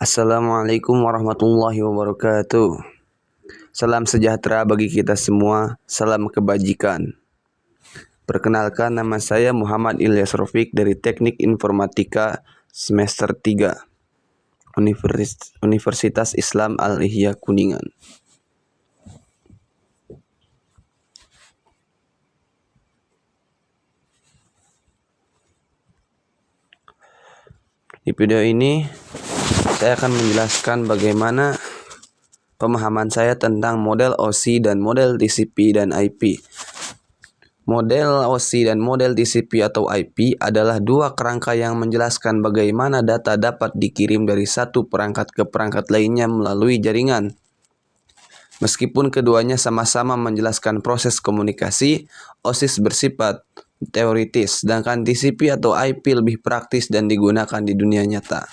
Assalamualaikum warahmatullahi wabarakatuh. Salam sejahtera bagi kita semua, salam kebajikan. Perkenalkan, nama saya Muhammad Ilyas Rafiq dari Teknik Informatika semester 3 Universitas Islam Al-Ihya Kuningan. Di video ini saya akan menjelaskan bagaimana pemahaman saya tentang model OSI dan model TCP dan IP. Model OSI dan model TCP atau IP adalah dua kerangka yang menjelaskan bagaimana data dapat dikirim dari satu perangkat ke perangkat lainnya melalui jaringan. Meskipun keduanya sama-sama menjelaskan proses komunikasi, OSI bersifat teoritis, sedangkan TCP atau IP lebih praktis dan digunakan di dunia nyata.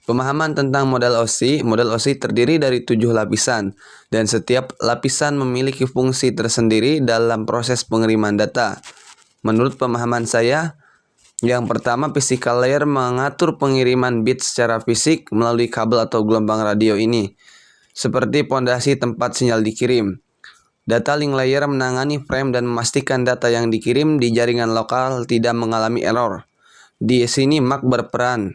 Pemahaman tentang model OSI terdiri dari 7 lapisan, dan setiap lapisan memiliki fungsi tersendiri dalam proses pengiriman data. Menurut pemahaman saya, yang pertama, physical layer mengatur pengiriman bit secara fisik melalui kabel atau gelombang radio ini, seperti pondasi tempat sinyal dikirim. Data link layer menangani frame dan memastikan data yang dikirim di jaringan lokal tidak mengalami error. Di sini MAC berperan.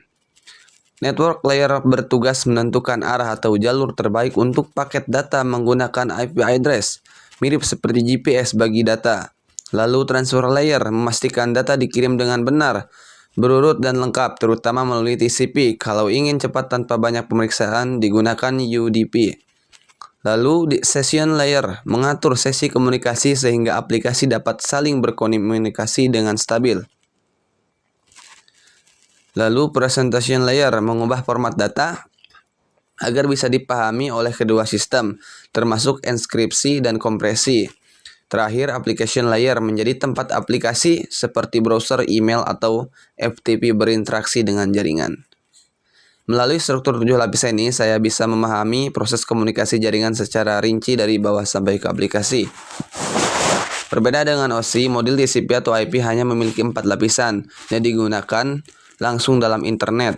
Network layer bertugas menentukan arah atau jalur terbaik untuk paket data menggunakan IP address, mirip seperti GPS bagi data. Lalu transfer layer memastikan data dikirim dengan benar, berurut dan lengkap, terutama melalui TCP. Kalau ingin cepat tanpa banyak pemeriksaan, digunakan UDP. Lalu session layer mengatur sesi komunikasi sehingga aplikasi dapat saling berkomunikasi dengan stabil. Lalu presentation layer mengubah format data agar bisa dipahami oleh kedua sistem, termasuk enskripsi dan kompresi. Terakhir, application layer menjadi tempat aplikasi seperti browser, email, atau FTP berinteraksi dengan jaringan. Melalui struktur 7 lapisan ini, saya bisa memahami proses komunikasi jaringan secara rinci dari bawah sampai ke aplikasi. Berbeda dengan OSI, model TCP atau IP hanya memiliki 4 lapisan yang digunakan langsung dalam internet.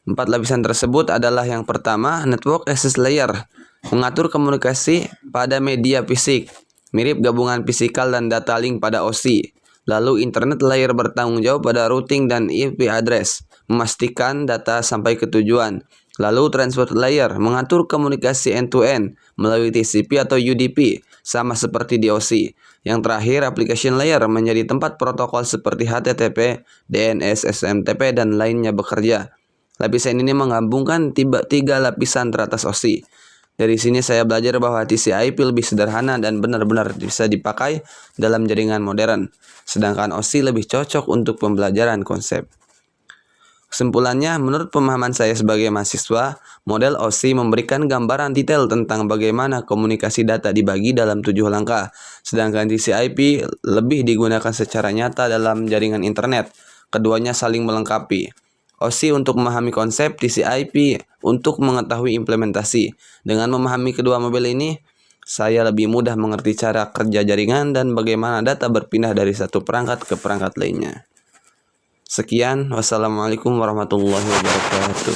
4 lapisan tersebut adalah: yang pertama, network access layer, mengatur komunikasi pada media fisik, mirip gabungan fisikal dan data link pada OSI. Lalu internet layer bertanggung jawab pada routing dan IP address, memastikan data sampai ke tujuan. Lalu transport layer mengatur komunikasi end-to-end melalui TCP atau UDP, sama seperti di OSI. Yang terakhir, application layer menjadi tempat protokol seperti HTTP, DNS, SMTP, dan lainnya bekerja. Lapisan ini menggabungkan 3 lapisan teratas OSI. Dari sini saya belajar bahwa TCP/IP lebih sederhana dan benar-benar bisa dipakai dalam jaringan modern, sedangkan OSI lebih cocok untuk pembelajaran konsep. Kesimpulannya, menurut pemahaman saya sebagai mahasiswa, model OSI memberikan gambaran detail tentang bagaimana komunikasi data dibagi dalam 7 langkah, sedangkan TCP/IP lebih digunakan secara nyata dalam jaringan internet. Keduanya saling melengkapi. OSI untuk memahami konsep, TCP/IP untuk mengetahui implementasi. Dengan memahami kedua model ini, saya lebih mudah mengerti cara kerja jaringan dan bagaimana data berpindah dari satu perangkat ke perangkat lainnya. Sekian, wassalamualaikum warahmatullahi wabarakatuh.